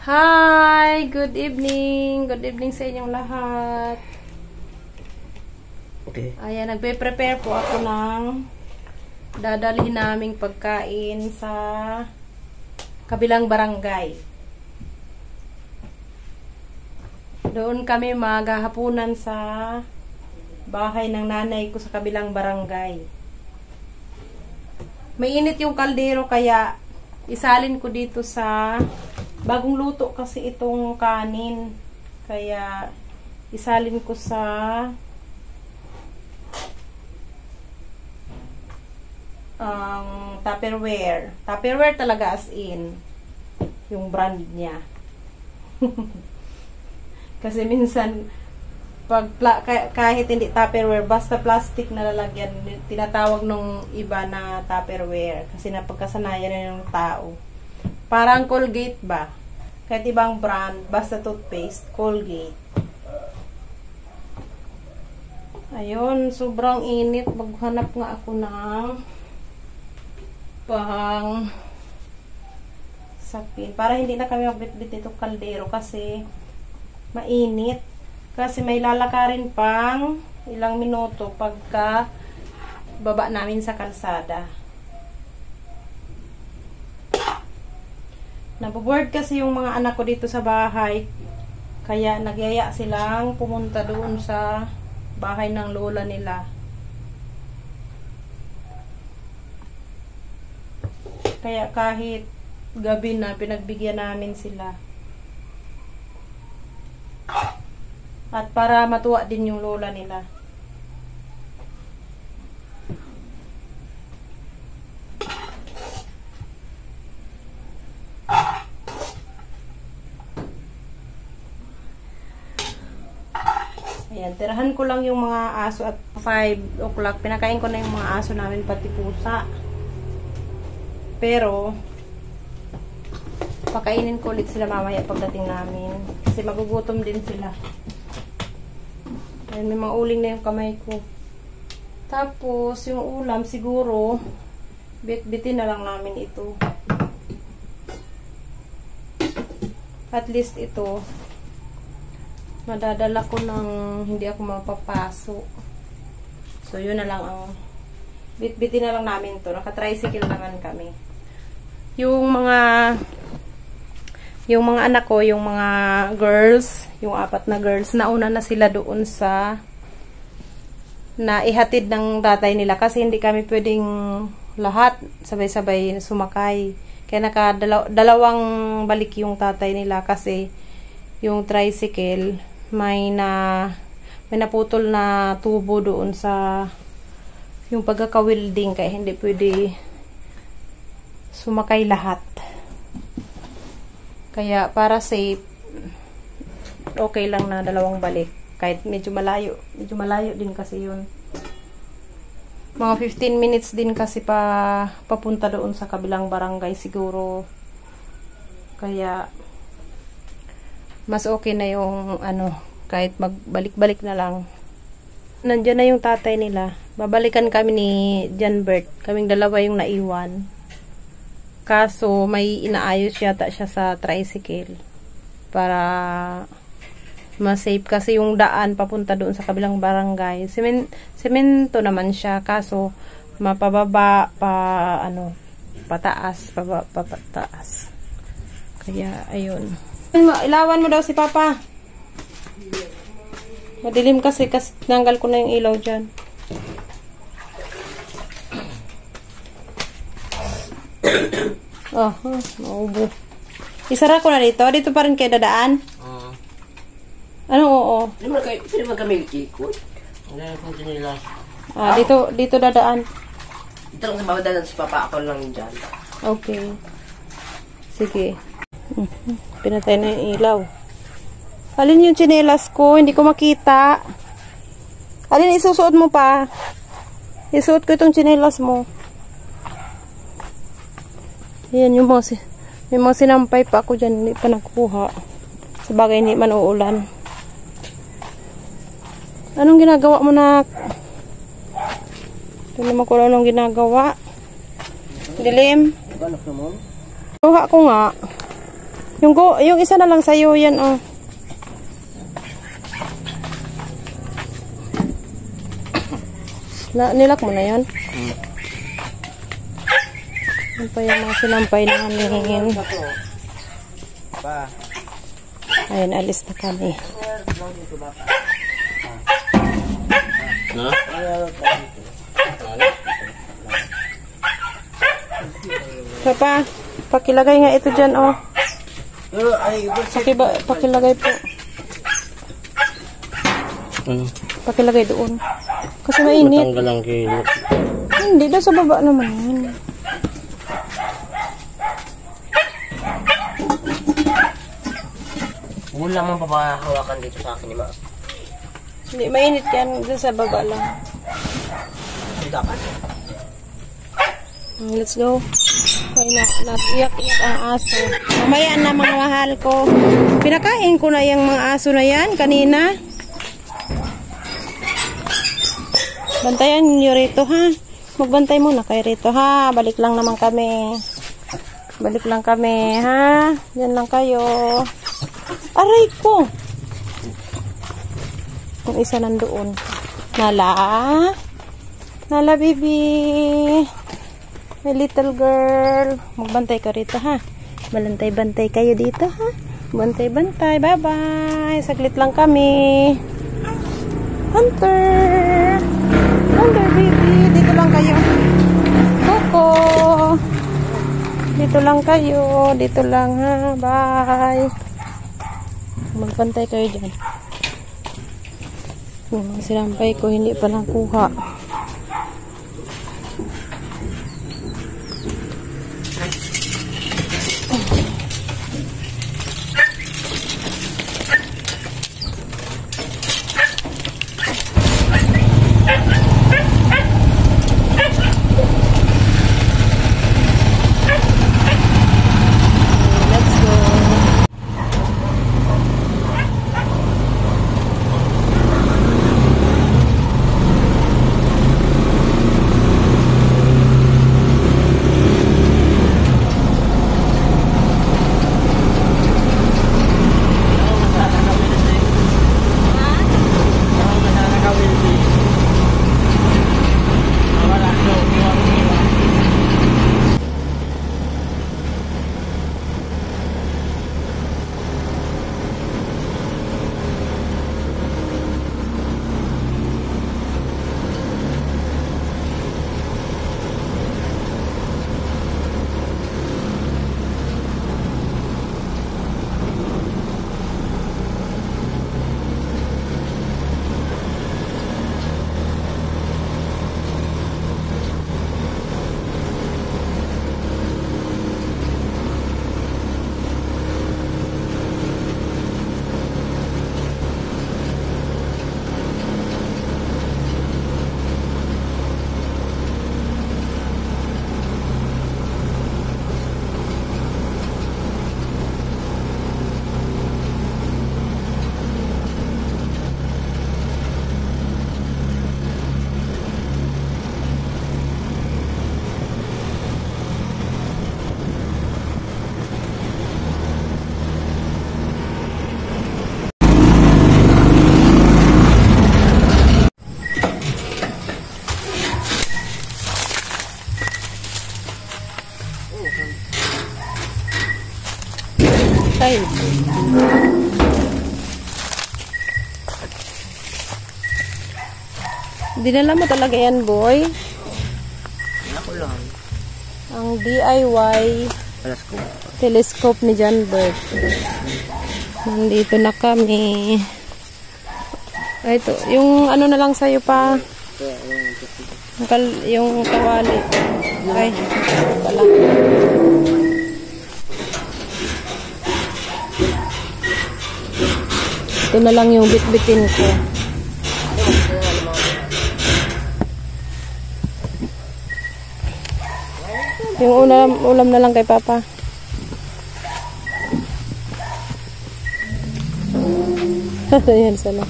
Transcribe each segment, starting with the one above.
Hi! Good evening! Good evening sa inyong lahat. Okay. Ayan, nagpe-prepare po ako ng dadalhin naming pagkain sa kabilang barangay. Doon kami maghahapunan sa bahay ng nanay ko sa kabilang barangay. Mainit yung kaldero kaya isalin ko dito sa bagong luto kasi itong kanin. Kaya isalin ko sa Tupperware. Tupperware talaga as in. Yung brand niya. Kasi minsan kahit hindi Tupperware, basta plastic na lalagyan, tinatawag nung iba na Tupperware. Kasi napagkasanayan na ng tao. Parang Colgate ba? Kahit ibang brand, basta toothpaste, Colgate. Ayun, sobrang init. Maghanap nga ako ng pang sapin. Para hindi na kami magbitbit itong kaldero kasi mainit. Kasi may lalakarin pang ilang minuto pagka baba namin sa kalsada. Naboboard kasi yung mga anak ko dito sa bahay. Kaya nagyaya silang pumunta doon sa bahay ng lola nila. Kaya kahit gabi na, pinagbigyan namin sila. At para matuwa din yung lola nila. Ayan, tirahan ko lang yung mga aso at 5 o'clock. Pinakain ko na yung mga aso namin, pati pusa. Pero, pakainin ko ulit sila mamaya pagdating namin. Kasi magugutom din sila. Ayan, may mga uling na yung kamay ko. Tapos, yung ulam siguro, bit-bitin na lang namin ito. At least ito, madadala ko ng hindi ako mapapaso. So, yun na lang ang bit-bitin na lang namin to. Naka-tricycle naman kami. Yung mga anak ko, yung mga girls, yung 4 na girls, nauna na sila doon sa naihatid ng tatay nila kasi hindi kami pwedeng lahat sabay-sabay sumakay. Kaya dalawang balik yung tatay nila kasi yung tricycle may naputol na tubo doon sa yung pagkaka-welding kaya hindi pwede sumakay lahat. Kaya para safe, okay lang na dalawang balik. Kahit medyo malayo din kasi yun. Mga 15 minutes din kasi papunta doon sa kabilang barangay siguro. Kaya mas okay na yung kahit magbalik-balik na lang. Nandiyan na yung tatay nila. Babalikan kami ni John Bert. Kaming dalawa yung naiwan. Kaso, may inaayos yata siya sa tricycle. Para ma-safe. Kasi yung daan papunta doon sa kabilang barangay. Semento naman siya. Kaso, mapababa pataas. Pataas. Kaya, ayun. Ilawan mo daw si Papa. Madilim kasi nanggal ko na yung ilaw dyan. Maubo. Isara ko na dito. Dito pa rin kayo dadaan? Oo. Ano oo? Hindi mo kami ikot. Ano yung nila? Dito dadaan. Dito lang sa bawah dadaan si Papa. Ako lang dyan. Okay. Sige. Pinatay na yung ilaw. Alin yung tsinelas ko? Hindi ko makita. Alin isusuot mo pa? Isuot ko itong tsinelas mo. Ayan yung may mga sinampay pa ako dyan. Hindi pa nakuha. Sa bagay hindi man uulan. Anong ginagawa mo na? Ito naman ko anong ginagawa. Dilim. Kuha ko nga. Yung isa na lang sa'yo yan, oh. Nilak mo na yun? Yan pa yung mga sinampay namin. Ayan, alis na kami. Papa, pakilagay nga ito dyan, oh. Pakilagay po. Pakilagay doon. Kasi mainit. Matanggal ang kilo. Hindi, daw sa baba naman yun. Huwag lang mang papahawakan dito sa akin ni Ma. Hindi, mainit yan. Doon sa baba lang. Dapat. Let's go. Okay na, iyak-iyak ang aso. Mamaya na mga mahal ko. Pinakain ko na yung mga aso na yan kanina. Bantayan niyo rito, ha? Magbantay muna kayo rito, ha? Balik lang naman kami. Balik lang kami, ha? Diyan lang kayo. Aray ko! Yung isa nandoon. Nala? Nala, baby. My little girl. Magbantay ka rito, ha? Balantay-bantay kayo dito, ha? Bantay-bantay. Bye-bye. Saglit lang kami. Hunter! Hunter, baby. Dito lang kayo. Coco! Dito lang kayo. Dito lang, ha? Bye! Magbantay kayo dyan. Yung sinampay ko, hindi pa nakuha. Ay. Dinala mo talaga yan, boy. Ako lang. Ang DIY telescope ni John Bert. Nandito na kami. Ay, ito. Yung ano na lang sa'yo pa. Yung kawali. Ay, pala. Ito na lang yung bitbitin ko. Yung ulam na lang kay Papa. Ayan sana.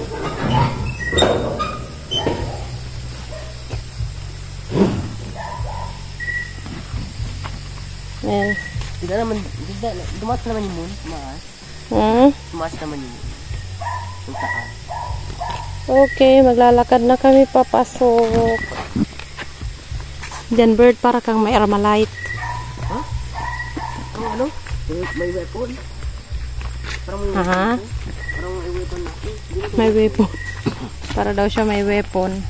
Ayan. Tidak naman, dumaas naman yung moon. Tumaas. Hmm? Tumaas naman yung moon. Yung taas. Okay, maglalakad na kami papasok. Diyan bird, para kang may Armalite. Ha? Ang ano? May weapon. Parang may Ha? Parang may weapon na. May weapon. Para daw siya may weapon.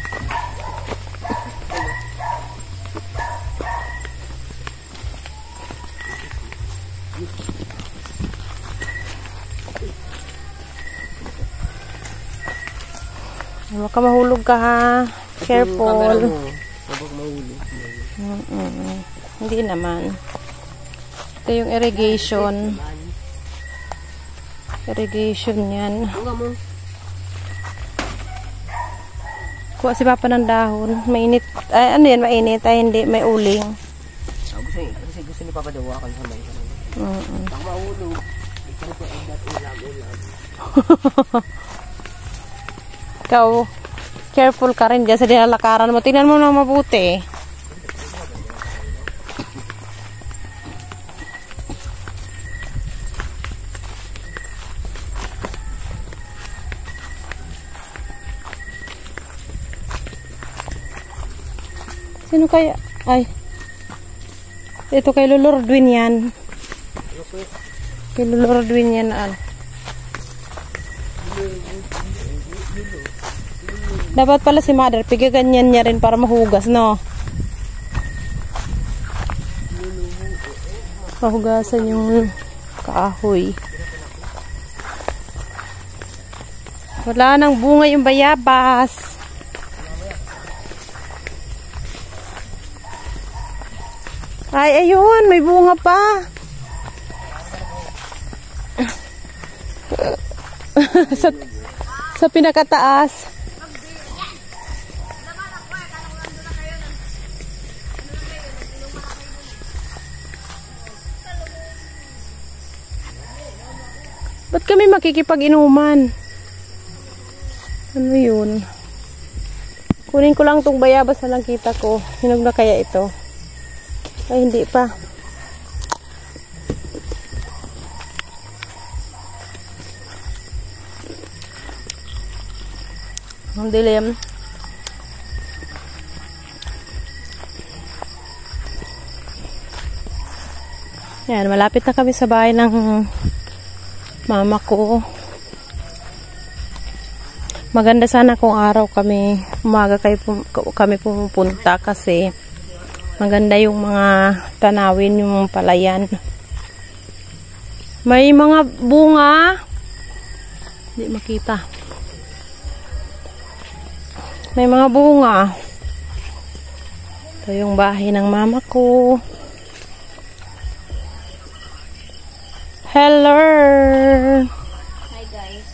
Huwag ka mahulog ka ha. Careful. Huwag mahulog. Hindi naman. Ito yung irrigation. Irrigation yan. Ang mo. Kuha si Papa ng dahon. Mainit. Ay, ano yan? Mainit. Ay, hindi. May uling. Gusto ni Papa dawa kan sa may. Baka mahulog. Ikaw ko ang ulam. Ikaw, careful ka rin dyan sa dinalakaran mo. Tingnan mo na mabuti. Sino kaya? Ay. Ito kay Lulordwin yan. Kay Lulordwin yan. Dapat pala si Mother, pigaganyan niya rin para mahugas, no? Mahugasan yung kahoy. Wala nang bunga yung bayabas. Ay, ayun, may bunga pa. sa pinakataas. Ba't kami makikipag-inuman? Ano yun? Kunin ko lang tong bayabas na lang kita ko. Hinog na kaya ito? Ay, hindi pa. Ang dilim. Yan, malapit na kami sa bahay ng mama ko. Maganda sana kung araw kami, umaga kami pumupunta kasi maganda yung mga tanawin, yung palayan. May mga bunga. Hindi makita. May mga bunga. Ito yung bahay ng mama ko. Hello! Hi guys.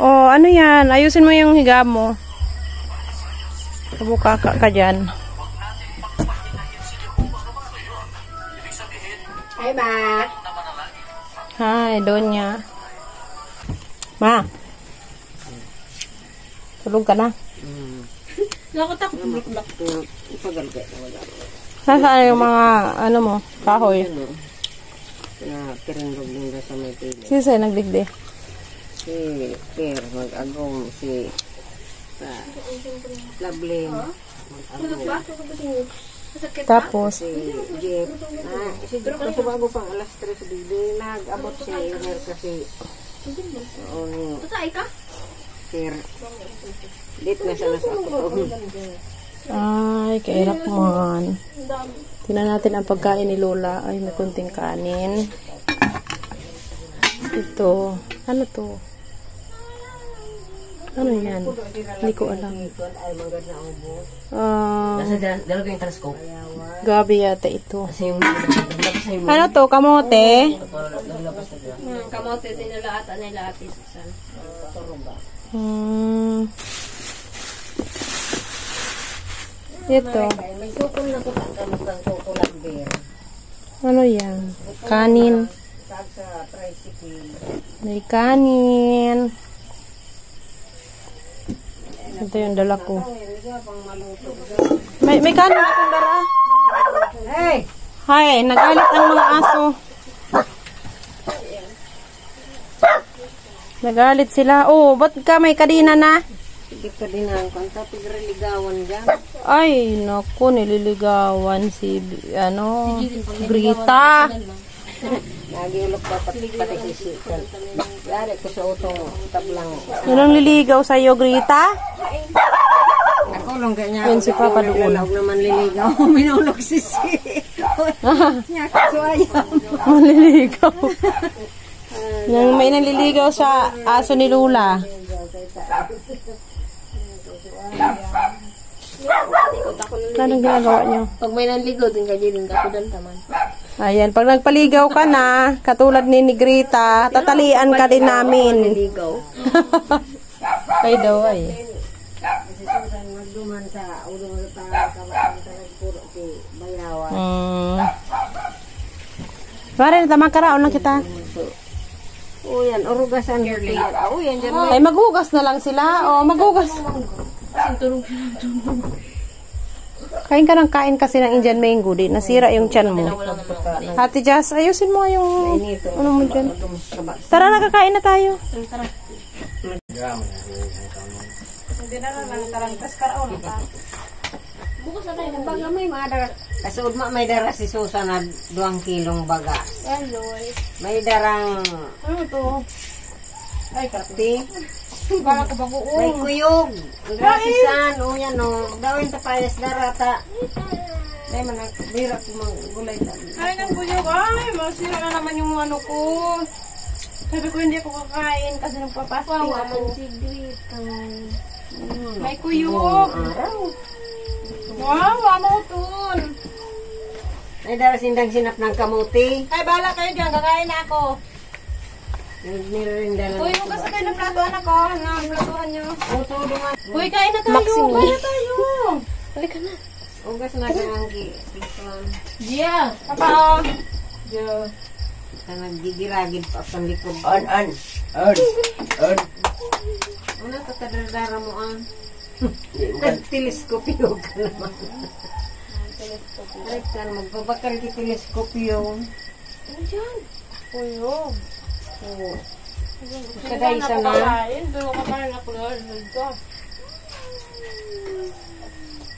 Oh, ano yan? Ayusin mo yung higa mo. Kabuka ka dyan. Hi Ma. Hi, Donya. Ma. Tulog ka na. Nakatakot bulak-bulak. Ipagalga. Saan yung mga, ano mo, kahoy? Pinapirindog din sa may pili. Sino sa'yo nagdigdi? Si Per, mag-agong. Si Lablin, mag-agong. Tapos, Si Jeff. Si Jeff kasi bago pang alas 3 sa bigli. Nag-abot siya yun kasi Tatay ka? Per. Date na siya na sa ako. ay, kairap man. Tingnan natin ang pagkain ni Lola. Ay, may kunting kanin. Ito. Ano to? Ano yan? Hindi ko alam. Nasa dalaga yung telescope. Gabi yata ito. Kasi yung naglabas na yung Ano to? Kamote? naglabas na siya. Kamote din nila ata nila ate Susan. Ito. May sukol na ko ng sukol at beer. Ano yan? Kanin. Sa tricycle. May kanin. Ito yung dala ko. May kanin akong dara. Hey! Hay, nagalit ang mga aso. Nagalit sila. Oh, ba't ka may kadina na? Sige ka din ang kanta, pigriligawan dyan. Ay, naku, nililigawan si, Grita. Nagiulok dapat patikisikan. Yari ko sa utong tablang. Sinong liligaw sa'yo, Grita? Nakulong ka niya. Yun si Papa doon. Huwag naman liligaw. Minulog si Niya kasuaya. Maliligaw. Nang may naliligaw sa aso ni Lula. Anong ginagawa niyo? Pag may nanligaw, din ka din ka kudan taman. Ayan, pag nagpaligaw ka na, katulad ni Grita, tatalian ka din namin. Nanligaw. Ay daw ay. Magduman sa ulo sa puro ti bayawa. Pare, tamang karaon lang kita. O yan, orugasan ko yan. O yan, dyan Ay, maghugas na lang sila. O, maghugas. Kain ka ng kain kasi ng Indian mango. Di, nasira yung tiyan mo. Ate Jazz, ayusin mo yung ano mo dyan. Tara, nakakain na tayo. Tara. Hindi na lang, tarang karaon na ta. Bukas na tayo ng baga may madara. Kasud may dara si Susan na 2 kilong baga. May darang Ano to? Ay, kape. Bala ko bagoong. May kuyog. Grasisan. O yan o. Gawin ta payas darata. May manak. Bira ko gulay ta. Ay, ng buyog. Ay, masira na naman yung ano ko. Sabi ko hindi ako kakain kasi nagpapasting ako. May kuyog. Wow, wamutun. May dara sindang sinap ng kamuti. Ay, bala kayo dyan. Kakain na ako. Nirinda na. Uy, huwag kayo ng platuan ako. Ang platuan nyo. Oto duman. Uy, kain na tayo. Maximi. Kain na tayo. Halika na. Ugas na kananggi. Gia. Papa. Gia. Nagigiragid pa sa likod. On. Una ka kadardara mo ang. Nag-teleskopyo ka naman. Ay, kan magbabakal di teleskopyo. Ano dyan? Kuyog. Oo. Kadaysa na. Doon ko pa rin ako dito.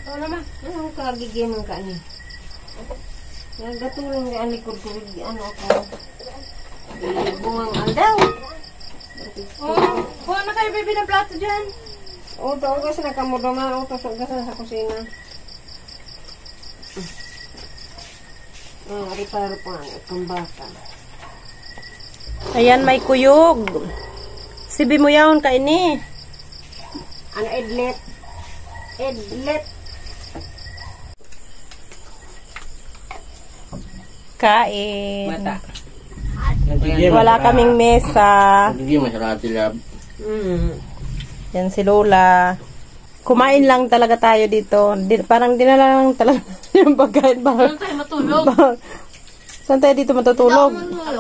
Ano naman? Ano ka gigimang ka ni? Nagatulong ni alikod ko. Ano ako? Bungang aldaw. Kuha na kayo baby ng plato dyan. Oto, ugas na kamo naman. Oto, ugas na sa kusina. Riparo pa nga. Kambaka. Ayan, may kuyog. Sibi mo yun, kaini. Ang edlet. Edlet. Kain. Mata. Wala kaming mesa. Hindi masarap sila. Yan si Lola. Kumain lang talaga tayo dito. Parang dinala lang talaga yung pagkain. Saan tayo matulog? Saan tayo dito matutulog?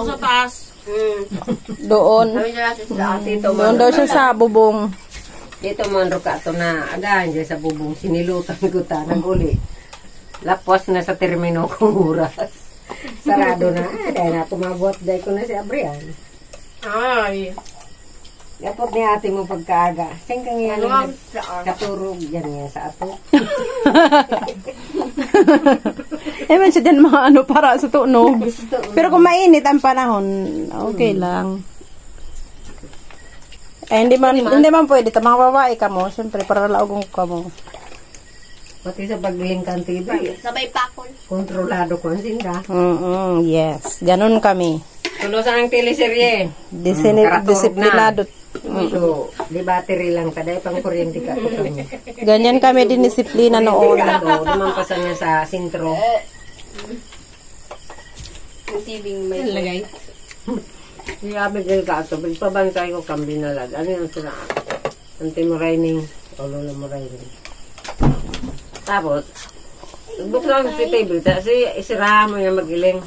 Sa taas. Doon. Sabi niya natin sa Dito Doon daw siya sa bubong. Dito man ro ka to na agahan dyan sa bubong. Sinilutan ko ta. Naguli. Lapos na sa termino kong oras. Sarado na. Dahil na tumabot. Dahil ko na si Abrian. Ay. Yapot ni ate mo pagkaaga. Saan kang yan? Ano Katurog yan yan sa ato. Man siya dyan mga ano para sa tunog. Pero kung mainit ang panahon, okay lang. Eh, hindi man pwede. Mga babae ka mo. Siyempre, para laugong ka mo. Pati sa paglingkan TV. Sabay pakol. Kontrolado ko ang sinda. Yes. Ganun kami. Tulosan ang teleserye. Disiplinado. So, di battery lang. Kaday pang kuryente ka ko kami. Ganyan kami din disiplina noon. Dumampasan niya sa sintro. Yung TV may lagay. Siyabi din ka ito. Pabantay ko kang binalag. Ano yung sila? Anti-moraining. O lola moraining. Tapos, buksan si table. Si isira mo yung magiling.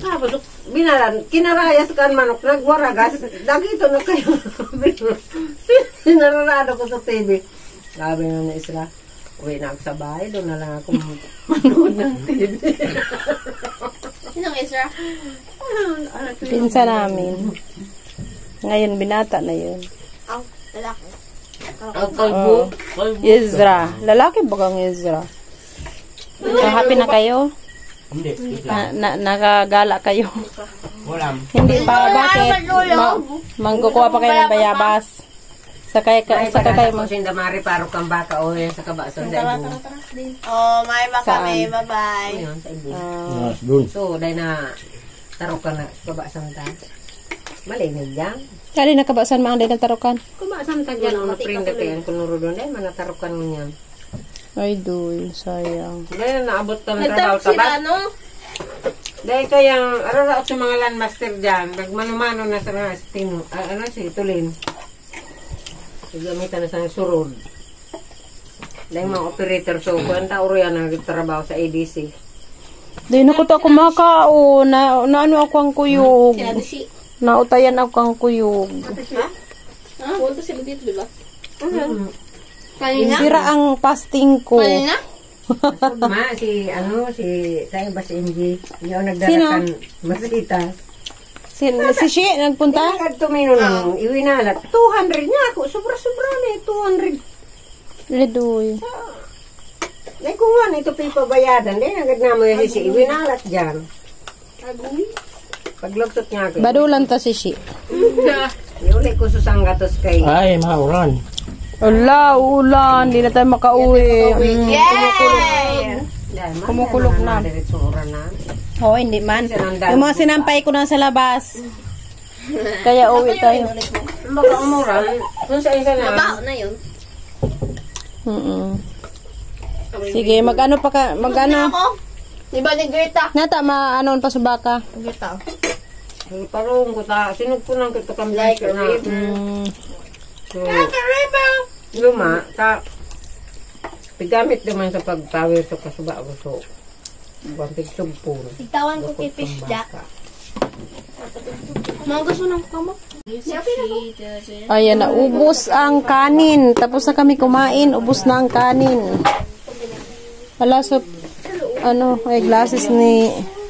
Tapos, binalan. Kinarayas ka manok. Nagwaragas. Dagito na kayo. Sinararado ko sa TV. Sabi na isra. Uwi na ako sa bahay, doon na lang ako manood ng TV. Sinong Ezra? Pinsa namin. Ngayon, binata na yun. Ang lalaki. Ang kalbo. Ezra. Lalaki bagang Ezra. So, happy na kayo? Hindi. Nakagala kayo? Walam. Hindi pa. Bakit? Mangkukuha pa kayo ng bayabas. Sakay kayo mo. Kasi damari paro kang baka o yan sa kabasan sa ibo. Oh, may ba Saan? kami? Bye-bye. Ayun, sa ibo. Doon. So, dahil na tarok ka na sa kabasan ta. Maligid yan. Kali nakabasan mo ang day nagtarukan? Kabasan ta dyan, ano prinde kayan kunuro doon. Dahil manatarokan mo yan. Ay, doy. Sayang. Dahil naabot ka ng Nagtarok trabaho sila, tabat. no? Dahil kayang, araw sa mga landmaster dyan, nagmano-mano na sa mga si Tulin. Gamitan na sa surod. Dahil mga operator, so, kuwanta uro yan ang trabaho sa ADC. Di na ko ta kumakao. Na ano ako ang kuyog. Sinabi si... Nautayan ako ang kuyog. Ha? Ah, punta sila dito, di ba? Kanina? Sira ang fasting ko. Kanina? Tayo ba si MG? Yung nagdarakan masitas. Si Shi, nagpunta? Kaya tumino nang iwinalat. 200 niya ako. Sobra-sobra na eh. 200. Lidoy. Dahil kung nga, ito pipabayadan. Dahil agad na mo yung si iwinalat dyan. Agoy? Paglugsot niya ako. Badulan ta si Shi. Iuli ko susanggatos kay... Ay, mauran. Ala, ulan. Di na tayo makauwi. Yay! Kumukulog na. Diretso oras na. Oo, hindi man. Yung mga sinampay ko na sa labas. Kaya uwi tayo. Baka umura. Kung sa isa na. Mabaho na yun. Sige, mag-ano pa ka, Ano? mag-ano. Ako? Di ba ni Gerta? Nata, ma-anoon pa subaka. Gerta. Parang ko ta. Sinugpunan ko ito kami. Like a na. river. So, Like a river! luma. Pigamit naman sa pagpawir sa kasuba ko. So, buwang sugpon. Itawan ko kay Fish Jack. Mga gusto ng kamot. Ayan na, ubos ang kanin. Tapos na kami kumain, ubos na ang kanin. Wala so, ano, may glasses ni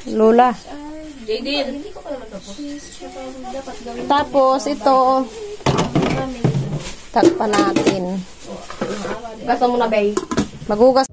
Lola. Jaden. Tapos ito, takpan natin. Basta mo na, bay. Magugas.